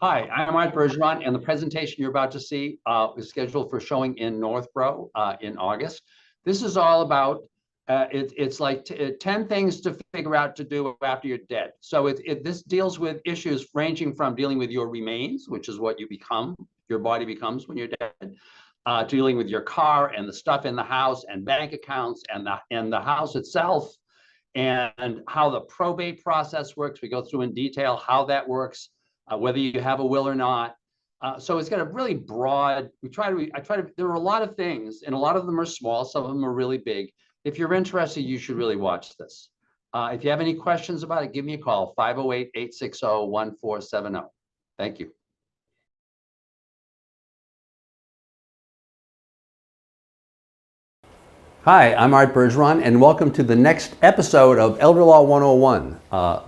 Hi, I'm Arthur Bergeron, and the presentation you're about to see is scheduled for showing in Northborough in August. This is all about, it's like 10 things to figure out to do after you're dead. So this deals with issues ranging from dealing with your remains, which is what you become, your body becomes when you're dead, dealing with your car and the stuff in the house and bank accounts and the house itself, and how the probate process works. We go through in detail how that works, whether you have a will or not. So it's got a really broad, there are a lot of things, and a lot of them are small, some of them are really big. If you're interested, you should really watch this. If you have any questions about it, give me a call, 508-860-1470. Thank you. Hi, I'm Art Bergeron, and welcome to the next episode of Elder Law 101,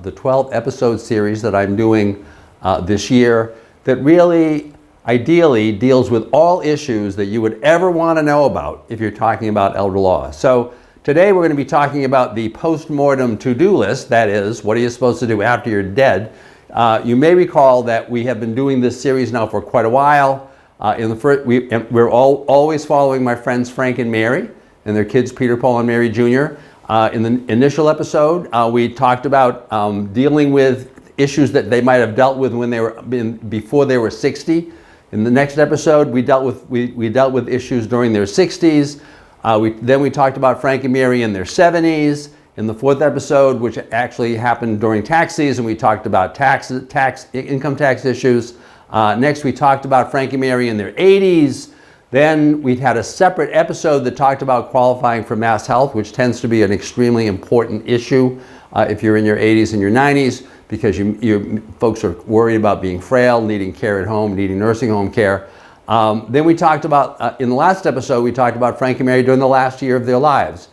the 12-episode series that I'm doing this year that really, ideally, deals with all issues that you would ever want to know about if you're talking about elder law. So today we're going to be talking about the post-mortem to-do list, that is, what are you supposed to do after you're dead. You may recall that we have been doing this series now for quite a while. We're always following my friends Frank and Mary and their kids, Peter, Paul, and Mary Jr. In the initial episode, we talked about dealing with issues that they might have dealt with when they were before they were 60. In the next episode, we dealt with issues during their 60s. Then we talked about Frank and Mary in their 70s. In the fourth episode, which actually happened during tax season, we talked about income tax issues. Next, we talked about Frank and Mary in their 80s. Then we had a separate episode that talked about qualifying for mass health, which tends to be an extremely important issue if you're in your 80s and your 90s, because you folks are worried about being frail, needing care at home, needing nursing home care. Then we talked about, in the last episode, we talked about Frank and Mary during the last year of their lives.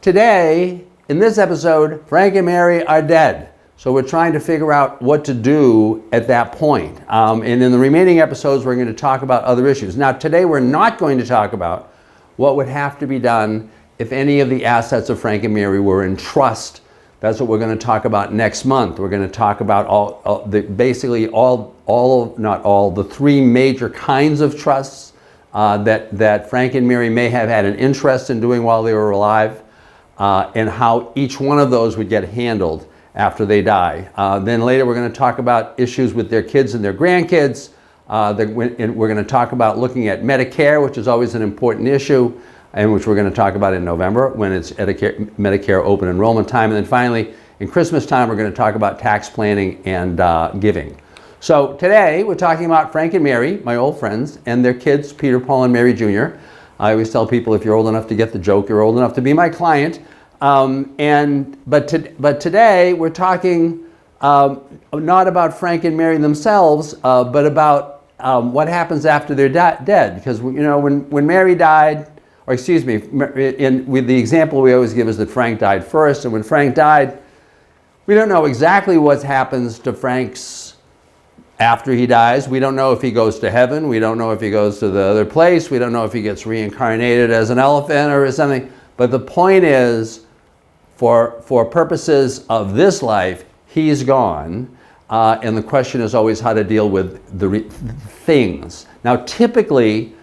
Today, in this episode, Frank and Mary are dead. So we're trying to figure out what to do at that point. And in the remaining episodes, we're going to talk about other issues. Now, today we're not going to talk about what would have to be done if any of the assets of Frank and Mary were in trust. That's what we're going to talk about next month. We're going to talk about the three major kinds of trusts that Frank and Mary may have had an interest in doing while they were alive, and how each one of those would get handled after they die. Then later we're going to talk about issues with their kids and their grandkids. We're going to talk about looking at Medicare, which is always an important issue, and which we're going to talk about in November when it's Medicare open enrollment time. And then finally, in Christmas time, we're going to talk about tax planning and giving. So today we're talking about Frank and Mary, my old friends, and their kids, Peter, Paul, and Mary Jr. I always tell people, if you're old enough to get the joke, you're old enough to be my client. But today we're talking not about Frank and Mary themselves, but about what happens after they're dead. Because when Mary died, or excuse me, with the example we always give is that Frank died first, and when Frank died, we don't know exactly what happens to Frank's after he dies. We don't know if he goes to heaven. We don't know if he goes to the other place. We don't know if he gets reincarnated as an elephant or as something. But the point is, for purposes of this life, he's gone. And the question is always how to deal with the things. Now, typically,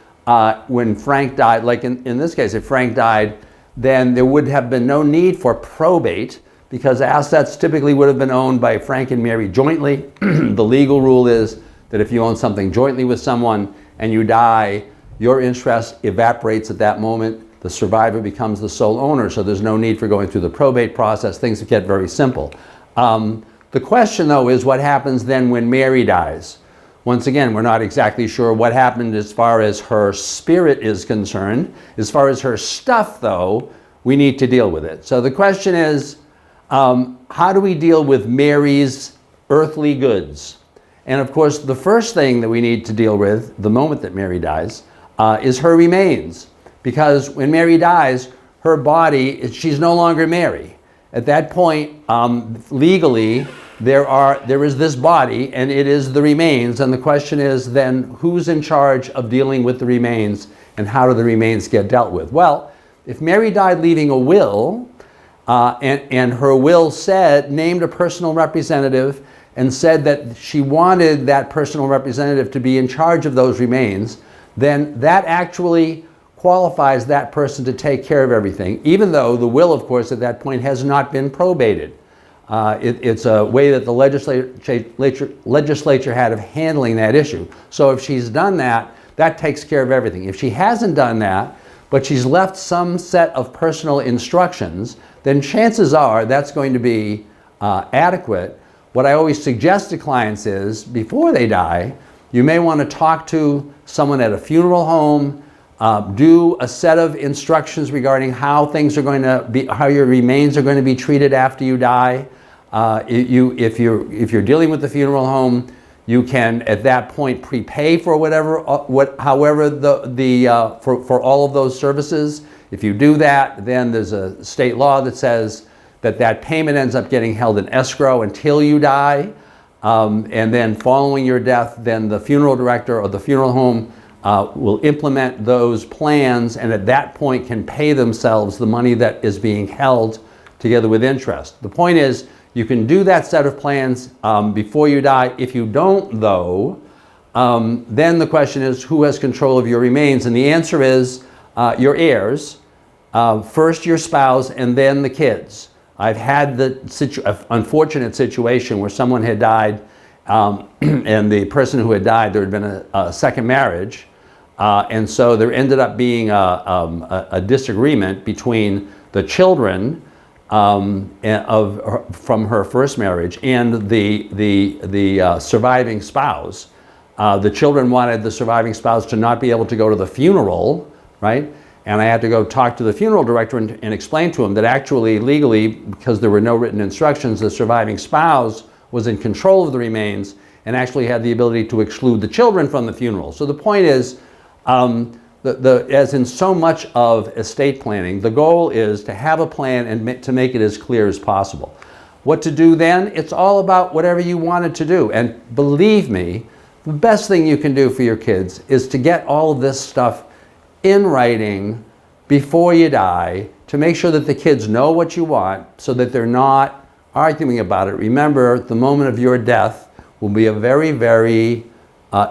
when Frank died, like in this case, if Frank died, then there would have been no need for probate, because assets typically would have been owned by Frank and Mary jointly. The legal rule is that if you own something jointly with someone and you die, your interest evaporates at that moment. The survivor becomes the sole owner, so there's no need for going through the probate process. Things get very simple. The question, though, is what happens then when Mary dies? Once again, we're not exactly sure what happened as far as her spirit is concerned. As far as her stuff, though, we need to deal with it. So the question is, how do we deal with Mary's earthly goods? And of course, the first thing that we need to deal with the moment that Mary dies is her remains. Because when Mary dies, her body, she's no longer Mary. At that point, legally, there is this body, and it is the remains. And the question is then, who's in charge of dealing with the remains, and how do the remains get dealt with? Well, if Mary died leaving a will, and her will named a personal representative, and said that she wanted that personal representative to be in charge of those remains, then that actually qualifies that person to take care of everything, even though the will, of course, at that point has not been probated. It's a way that the legislature had of handling that issue. So if she's done that, that takes care of everything. If she hasn't done that, but she's left some set of personal instructions, then chances are that's going to be adequate. What I always suggest to clients is, before they die, you may want to talk to someone at a funeral home, do a set of instructions regarding how things are going to be, how your remains are going to be treated after you die. If you're dealing with the funeral home, you can at that point prepay for however for all of those services. If you do that, then there's a state law that says that payment ends up getting held in escrow until you die, and then following your death, then the funeral director or the funeral home will implement those plans, and at that point can pay themselves the money that is being held together with interest. The point is, you can do that set of plans before you die. If you don't, though, then the question is, who has control of your remains? And the answer is your heirs, first your spouse, and then the kids. I've had the unfortunate situation where someone had died, and the person who had died, there had been a second marriage, and so there ended up being a disagreement between the children from her first marriage and the surviving spouse. The children wanted the surviving spouse to not be able to go to the funeral, right? And I had to go talk to the funeral director and explain to him that actually, legally, because there were no written instructions, the surviving spouse was in control of the remains and actually had the ability to exclude the children from the funeral. So the point is, as in so much of estate planning, the goal is to have a plan and to make it as clear as possible. What to do then? It's all about whatever you wanted to do. And believe me, the best thing you can do for your kids is to get all of this stuff in writing before you die, to make sure that the kids know what you want so that they're not arguing about it. Remember, the moment of your death will be a very, very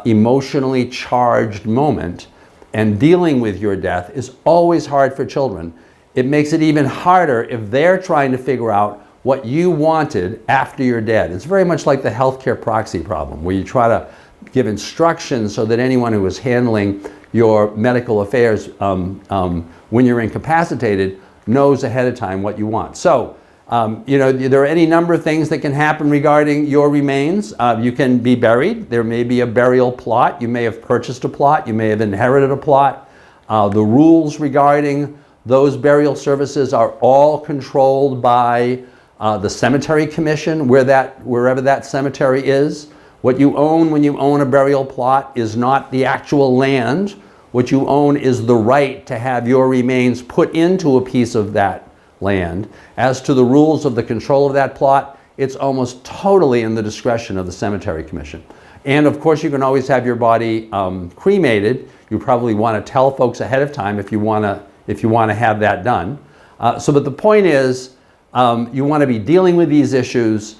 emotionally charged moment, and dealing with your death is always hard for children. It makes it even harder if they're trying to figure out what you wanted after you're dead. It's very much like the healthcare proxy problem, where you try to give instructions so that anyone who is handling your medical affairs when you're incapacitated knows ahead of time what you want. So, there are any number of things that can happen regarding your remains. You can be buried. There may be a burial plot. You may have purchased a plot. You may have inherited a plot. The rules regarding those burial services are all controlled by the cemetery commission, wherever that cemetery is. What you own when you own a burial plot is not the actual land. What you own is the right to have your remains put into a piece of that land. As to the rules of the control of that plot, it's almost totally in the discretion of the cemetery commission. And of course, you can always have your body cremated. You probably want to tell folks ahead of time if you want to have that done. But the point is, you want to be dealing with these issues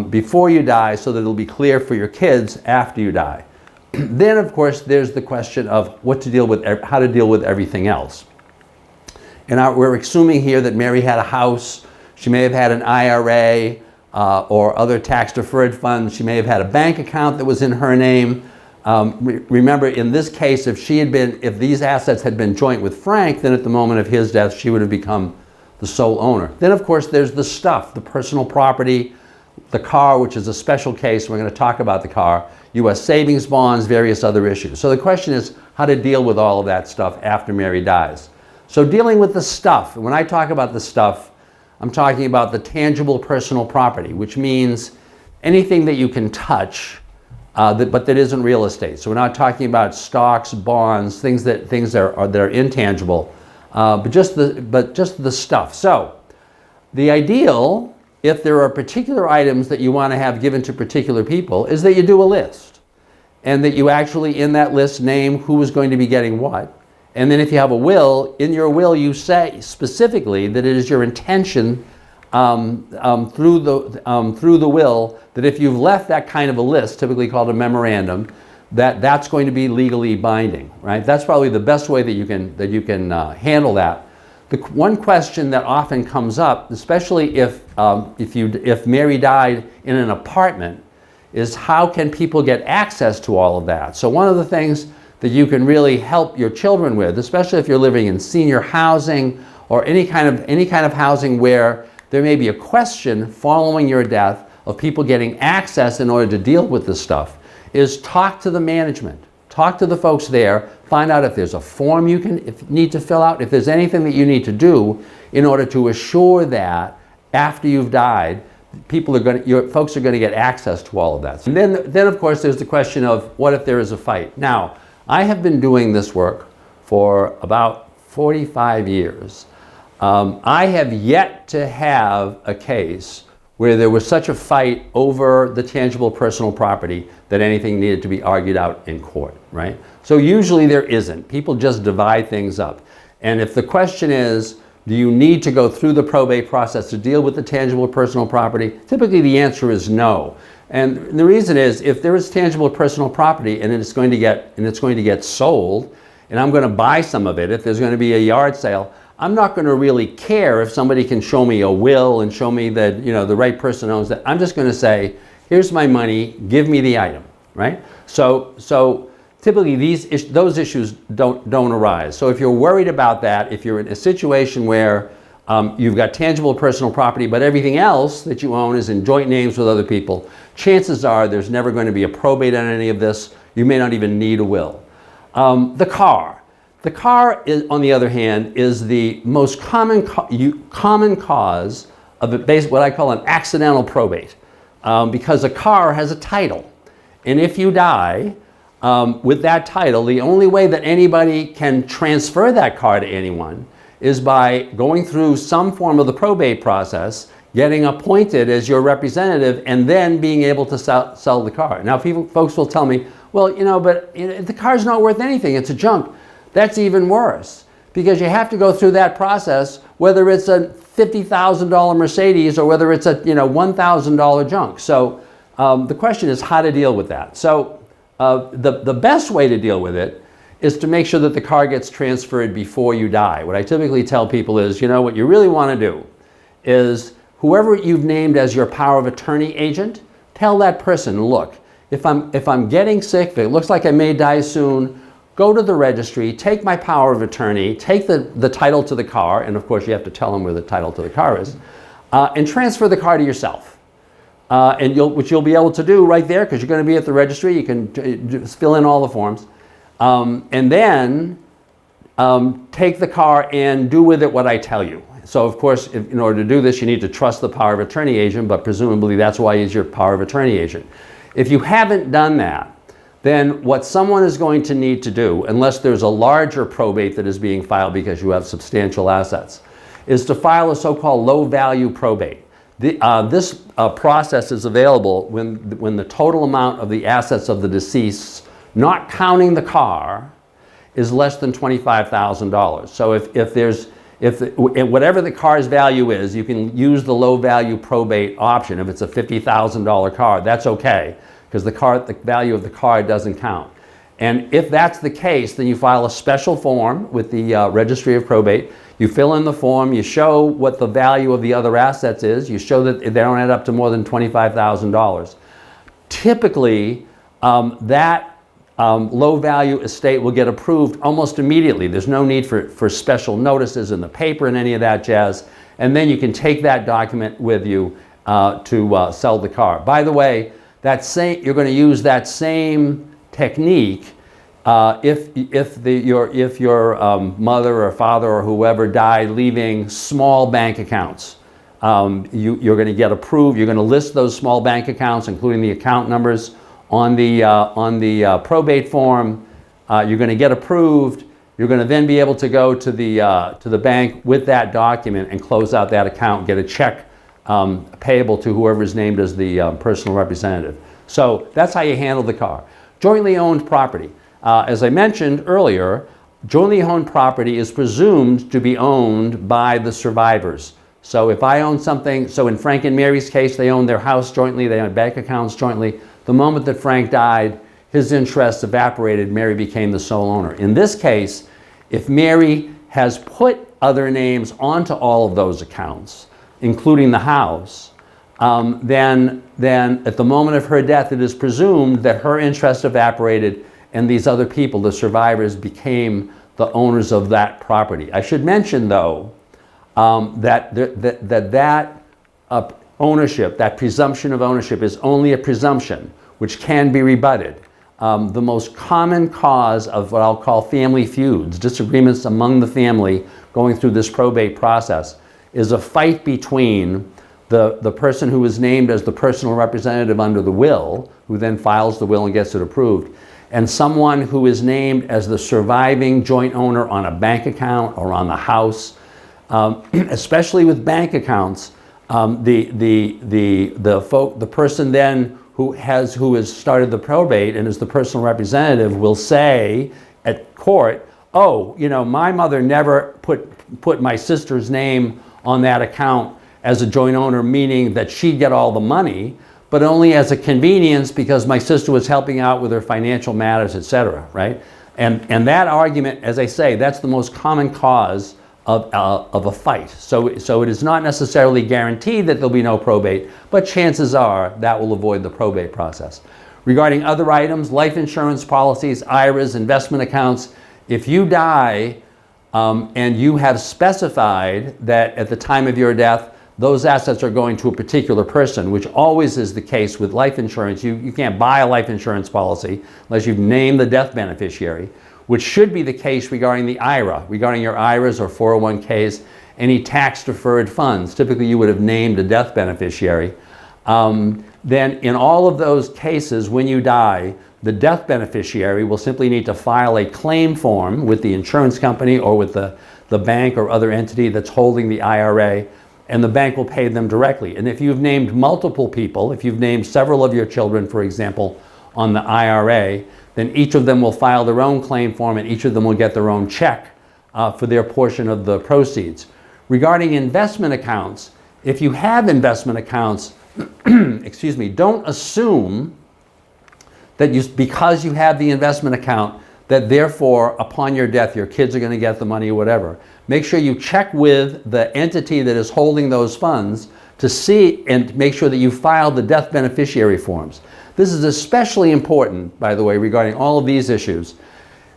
before you die, so that it'll be clear for your kids after you die. Then, of course, there's the question of how to deal with everything else. And we're assuming here that Mary had a house. She may have had an IRA or other tax-deferred funds. She may have had a bank account that was in her name. Remember, in this case, if these assets had been joint with Frank, then at the moment of his death, she would have become the sole owner. Then, of course, there's the stuff, the personal property, the car, which is a special case. We're going to talk about the car, U.S. savings bonds, various other issues. So the question is how to deal with all of that stuff after Mary dies. So dealing with the stuff, when I talk about the stuff, I'm talking about the tangible personal property, which means anything that you can touch, but that isn't real estate. So we're not talking about stocks, bonds, things that are intangible, but just the stuff. So the ideal, if there are particular items that you want to have given to particular people, is that you do a list, and that you actually in that list name who is going to be getting what. And then if you have a will, in your will you say specifically that it is your intention through the will that if you've left that kind of a list, typically called a memorandum, that's going to be legally binding, right? That's probably the best way that you can handle that. The one question that often comes up, especially if Mary died in an apartment, is how can people get access to all of that? So one of the things that you can really help your children with, especially if you're living in senior housing or any kind of housing where there may be a question following your death of people getting access in order to deal with this stuff, is talk to the management. Talk to the folks there, find out if there's a form you need to fill out, if there's anything that you need to do in order to assure that after you've died, your folks are going to get access to all of that. And then of course there's the question of what if there is a fight. Now, I have been doing this work for about 45 years. I have yet to have a case where there was such a fight over the tangible personal property that anything needed to be argued out in court, right? So usually there isn't. People just divide things up. And if the question is, do you need to go through the probate process to deal with the tangible personal property? Typically the answer is no. And the reason is, if there is tangible personal property and it's going to get sold, and I'm going to buy some of it, if there's going to be a yard sale, I'm not going to really care if somebody can show me a will and show me that the right person owns that. I'm just going to say, here's my money, give me the item, right? So typically those issues don't arise. So if you're worried about that, if you're in a situation where you've got tangible personal property, but everything else that you own is in joint names with other people, chances are there's never going to be a probate on any of this. You may not even need a will. The car. The car, on the other hand, is the most common cause of what I call an accidental probate, because a car has a title. And if you die with that title, the only way that anybody can transfer that car to anyone is by going through some form of the probate process, getting appointed as your representative, and then being able to sell the car. Now, folks will tell me, well, but the car's not worth anything, it's a junk. That's even worse, because you have to go through that process, whether it's a $50,000 Mercedes or whether it's a $1,000 junk. So the question is how to deal with that. So the best way to deal with it is to make sure that the car gets transferred before you die. What I typically tell people is, what you really want to do is whoever you've named as your power of attorney agent, tell that person, look, if I'm getting sick, if it looks like I may die soon, go to the registry, take my power of attorney, take the title to the car, and of course you have to tell them where the title to the car is, and transfer the car to yourself. Which you'll be able to do right there, because you're going to be at the registry. You can fill in all the forms. And then take the car and do with it what I tell you. So of course, in order to do this, you need to trust the power of attorney agent, but presumably that's why he's your power of attorney agent. If you haven't done that, then what someone is going to need to do, unless there's a larger probate that is being filed because you have substantial assets, is to file a so-called low-value probate. This process is available when the total amount of the assets of the deceased, not counting the car, is less than $25,000. So whatever the car's value is, you can use the low-value probate option. If it's a $50,000 car, that's okay, because the value of the car doesn't count. And if that's the case, then you file a special form with the Registry of Probate. You fill in the form, you show what the value of the other assets is, you show that they don't add up to more than $25,000. Typically, that low-value estate will get approved almost immediately. There's no need for special notices in the paper and any of that jazz. And then you can take that document with you to sell the car. By the way, you're going to use that same technique if your mother or father or whoever died leaving small bank accounts. You're going to get approved. You're going to list those small bank accounts, including the account numbers, on the probate form. You're going to get approved. You're going to then be able to go to the bank with that document and close out that account, get a check payable to whoever is named as the personal representative. So that's how you handle the car. Jointly owned property. As I mentioned earlier, jointly owned property is presumed to be owned by the survivors. So if I own something, so in Frank and Mary's case, they owned their house jointly, they owned bank accounts jointly. The moment that Frank died, his interests evaporated, Mary became the sole owner. In this case, if Mary has put other names onto all of those accounts, including the house, then at the moment of her death, it is presumed that her interest evaporated and these other people, the survivors, became the owners of that property. I should mention, though, that ownership, that presumption of ownership, is only a presumption which can be rebutted. The most common cause of what I'll call family feuds, disagreements among the family going through this probate process, is a fight between the person who is named as the personal representative under the will, who then files the will and gets it approved, and someone who is named as the surviving joint owner on a bank account or on the house. Especially with bank accounts, the person then who has started the probate and is the personal representative will say at court, oh, you know, my mother never put my sister's name on that account as a joint owner, meaning that she'd get all the money, but only as a convenience because my sister was helping out with her financial matters, etc., right? And that argument, as I say, that's the most common cause of a fight. So it is not necessarily guaranteed that there'll be no probate, but chances are that will avoid the probate process. Regarding other items, life insurance policies, IRAs, investment accounts, if you die and you have specified that at the time of your death, those assets are going to a particular person, which always is the case with life insurance. You can't buy a life insurance policy unless you've named the death beneficiary, which should be the case regarding the IRA, regarding your IRAs or 401ks, any tax-deferred funds. Typically, you would have named a death beneficiary. Then in all of those cases, when you die, the death beneficiary will simply need to file a claim form with the insurance company or with the bank or other entity that's holding the IRA, and the bank will pay them directly. And if you've named multiple people, if you've named several of your children, for example, on the IRA, then each of them will file their own claim form and each of them will get their own check for their portion of the proceeds. Regarding investment accounts, if you have investment accounts, excuse me, don't assume that because you have the investment account, that therefore upon your death your kids are going to get the money or whatever. Make sure you check with the entity that is holding those funds to see and make sure that you file the death beneficiary forms. This is especially important, by the way, regarding all of these issues.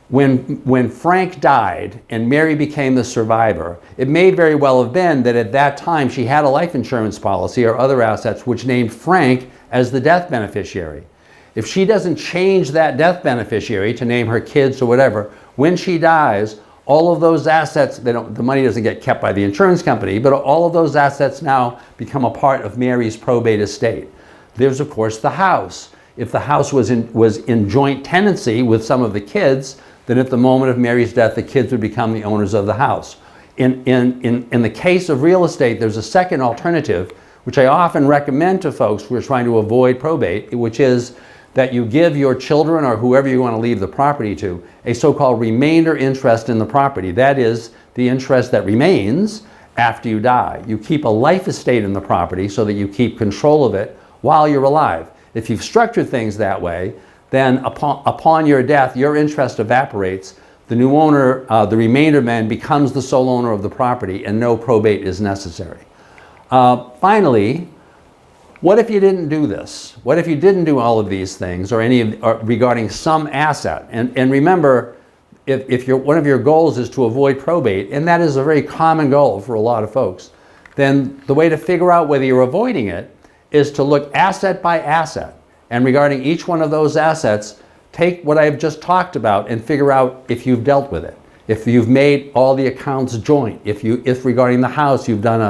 When Frank died and Mary became the survivor, it may very well have been that at that time she had a life insurance policy or other assets which named Frank as the death beneficiary. If she doesn't change that death beneficiary to name her kids or whatever, when she dies, all of those assets, the money doesn't get kept by the insurance company, but all of those assets now become a part of Mary's probate estate. There's, of course, the house. If the house was in joint tenancy with some of the kids, then at the moment of Mary's death, the kids would become the owners of the house. In the case of real estate, there's a second alternative, which I often recommend to folks who are trying to avoid probate, which is that you give your children or whoever you want to leave the property to a so-called remainder interest in the property. That is the interest that remains after you die. You keep a life estate in the property so that you keep control of it while you're alive. If you've structured things that way, then upon your death, your interest evaporates. The new owner, the remainder man, becomes the sole owner of the property and no probate is necessary. Finally, what if you didn't do this? What if you didn't do all of these things or regarding some asset? And remember, if one of your goals is to avoid probate, and that is a very common goal for a lot of folks, then the way to figure out whether you're avoiding it is to look asset by asset. And regarding each one of those assets, take what I've just talked about and figure out if you've dealt with it. If you've made all the accounts joint, if regarding the house you've done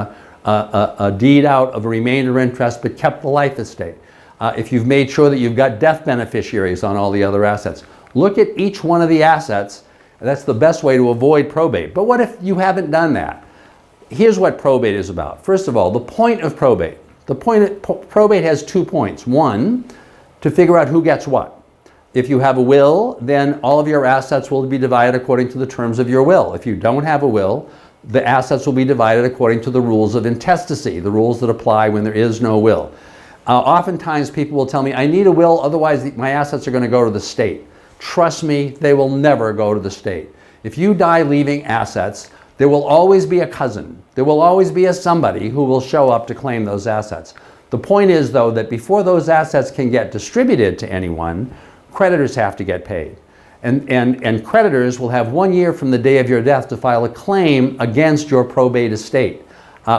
a deed out of a remainder interest but kept the life estate. If you've made sure that you've got death beneficiaries on all the other assets. Look at each one of the assets. That's the best way to avoid probate. But what if you haven't done that? Here's what probate is about. First of all, the point of probate. Probate has 2 points. One, to figure out who gets what. If you have a will, then all of your assets will be divided according to the terms of your will. If you don't have a will, the assets will be divided according to the rules of intestacy, the rules that apply when there is no will. Oftentimes people will tell me, I need a will, otherwise my assets are going to go to the state. Trust me, they will never go to the state. If you die leaving assets, there will always be a cousin. There will always be a somebody who will show up to claim those assets. The point is, though, that before those assets can get distributed to anyone, creditors have to get paid. And creditors will have 1 year from the day of your death to file a claim against your probate estate,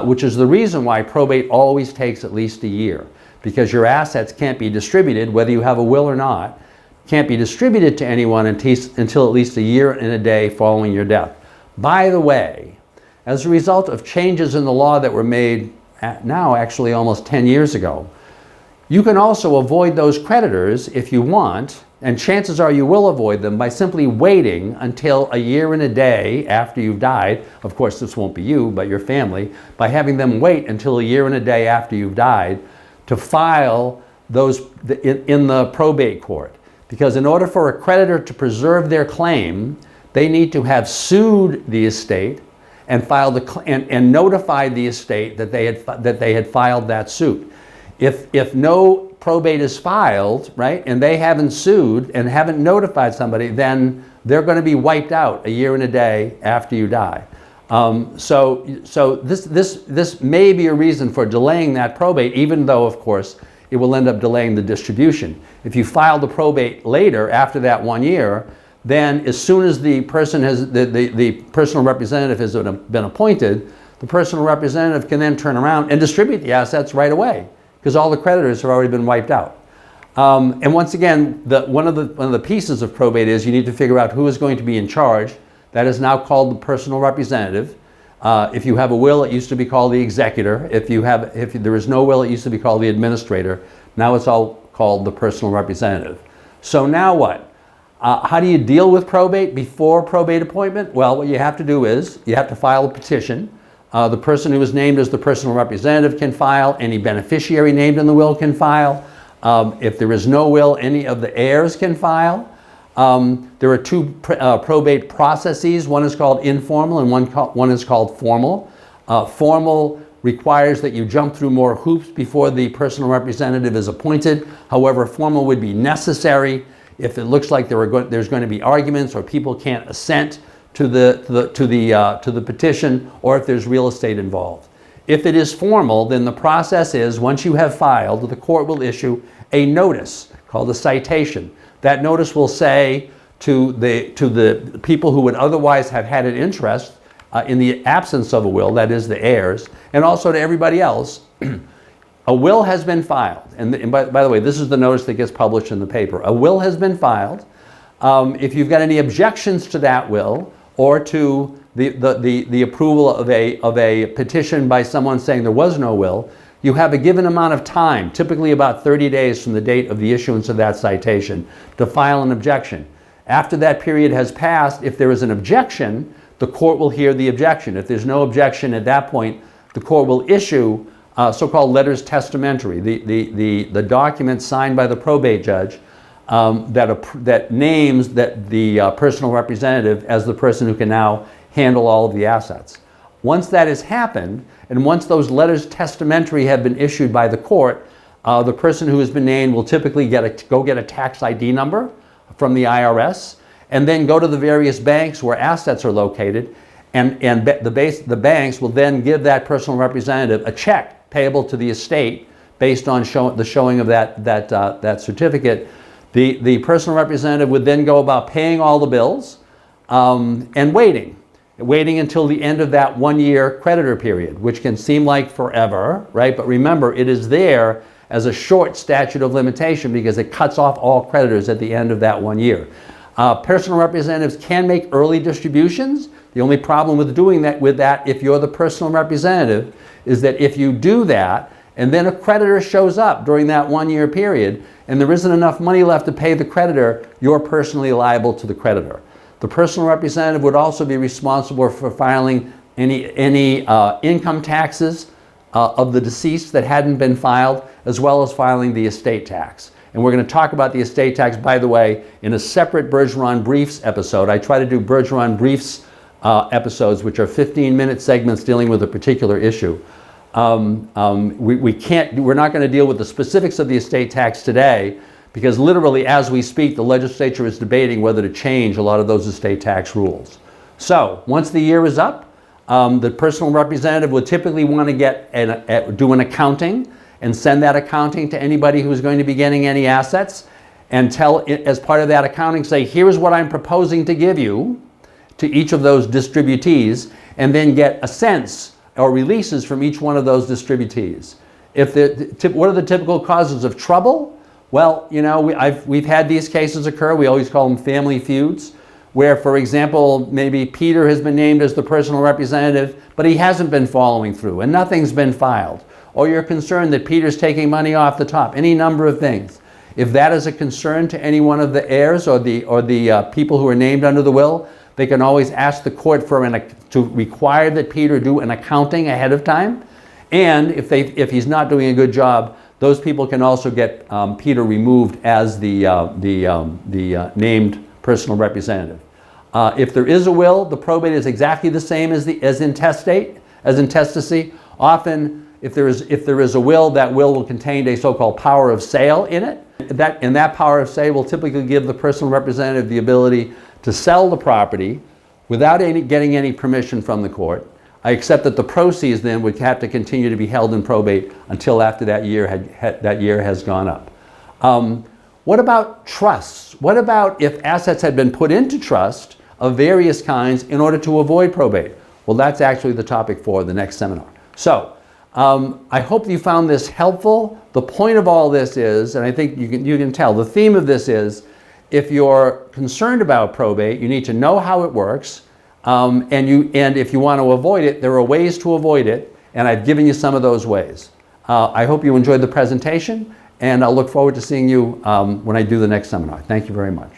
which is the reason why probate always takes at least a year, because your assets can't be distributed, whether you have a will or not, can't be distributed to anyone until at least a year and a day following your death. By the way, as a result of changes in the law that were made now actually almost 10 years ago, you can also avoid those creditors if you want, and chances are you will avoid them by simply waiting until a year and a day after you've died. Of course, this won't be you, but your family, by having them wait until a year and a day after you've died to file those in the probate court. Because in order for a creditor to preserve their claim, they need to have sued the estate and filed and notified the estate that they had filed that suit. If no probate is filed, right, and they haven't sued and haven't notified somebody, then they're going to be wiped out a year and a day after you die. So this may be a reason for delaying that probate, even though, of course, it will end up delaying the distribution. If you file the probate later, after that 1 year, then as soon as the person has the personal representative has been appointed, the personal representative can then turn around and distribute the assets right away, because all the creditors have already been wiped out. And once again, one of the pieces of probate is you need to figure out who is going to be in charge. That is now called the personal representative. If you have a will, it used to be called the executor. If there is no will, it used to be called the administrator. Now it's all called the personal representative. So now what? How do you deal with probate before probate appointment? Well, what you have to do is you have to file a petition. The person who is named as the personal representative can file. Any beneficiary named in the will can file. If there is no will, any of the heirs can file. There are two probate processes. One is called informal and one is called formal. Formal requires that you jump through more hoops before the personal representative is appointed. However, formal would be necessary if it looks like there's going to be arguments or people can't assent to the petition, or if there's real estate involved. If it is formal, then the process is, once you have filed, the court will issue a notice called a citation. That notice will say to the people who would otherwise have had an interest in the absence of a will, that is the heirs, and also to everybody else, a will has been filed. And by the way, this is the notice that gets published in the paper. A will has been filed. If you've got any objections to that will, or to the approval of a petition by someone saying there was no will, you have a given amount of time, typically about 30 days from the date of the issuance of that citation, to file an objection. After that period has passed, if there is an objection, the court will hear the objection. If there's no objection at that point, the court will issue so-called letters testamentary, the document signed by the probate judge that names the personal representative as the person who can now handle all of the assets. Once that has happened, and once those letters testamentary have been issued by the court, the person who has been named will typically go get a tax ID number from the IRS, and then go to the various banks where assets are located, and the banks will then give that personal representative a check payable to the estate based on the showing of that certificate. The personal representative would then go about paying all the bills and waiting until the end of that 1 year creditor period, which can seem like forever, right? But remember, it is there as a short statute of limitation because it cuts off all creditors at the end of that 1 year. Personal representatives can make early distributions. The only problem with doing that if you're the personal representative, is that if you do that, and then a creditor shows up during that 1 year period, and there isn't enough money left to pay the creditor, you're personally liable to the creditor. The personal representative would also be responsible for filing any income taxes of the deceased that hadn't been filed, as well as filing the estate tax. And we're going to talk about the estate tax, by the way, in a separate Bergeron Briefs episode. I try to do Bergeron Briefs episodes, which are 15-minute segments dealing with a particular issue. We're not going to deal with the specifics of the estate tax today, because literally as we speak, the legislature is debating whether to change a lot of those estate tax rules. So once the year is up, the personal representative would typically want to do an accounting and send that accounting to anybody who's going to be getting any assets, and tell it, as part of that accounting, say, here's what I'm proposing to give you to each of those distributees, and then get a sense or releases from each one of those distributees. What are the typical causes of trouble? Well, you know, we've had these cases occur. We always call them family feuds, where, for example, maybe Peter has been named as the personal representative, but he hasn't been following through and nothing's been filed. Or you're concerned that Peter's taking money off the top, any number of things. If that is a concern to any one of the heirs or the people who are named under the will, they can always ask the court to require that Peter do an accounting ahead of time. And if he's not doing a good job, those people can also get Peter removed as the named personal representative. If there is a will, the probate is exactly the same as intestacy. Often, if there is a will, that will contain a so-called power of sale in it. That power of sale will typically give the personal representative the ability to sell the property without getting any permission from the court, except that the proceeds then would have to continue to be held in probate until after that year has gone up. What about trusts? What about if assets had been put into trust of various kinds in order to avoid probate? Well, that's actually the topic for the next seminar. So, I hope you found this helpful. The point of all this is, and I think you can tell, the theme of this is, if you're concerned about probate, you need to know how it works, and if you want to avoid it, there are ways to avoid it, and I've given you some of those ways. I hope you enjoyed the presentation, and I'll look forward to seeing you when I do the next seminar. Thank you very much.